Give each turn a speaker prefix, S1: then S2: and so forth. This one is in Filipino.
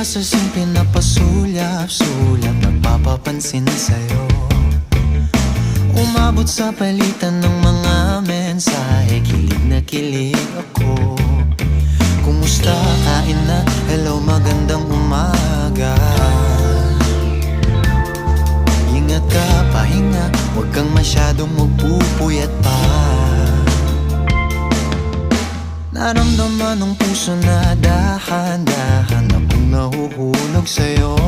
S1: Sa simple na pasulyap-sulyap, nagpapapansin sa'yo. Umabot sa palitan ng mga mensahe, kilig na kilig ako. Kumusta, kain na, hello, magandang umaga. Ingat ka, pahinga, huwag kang masyadong magpupuyat pa. Naramdaman ng puso na dahan-dahan akong nahuhulog sa'yo.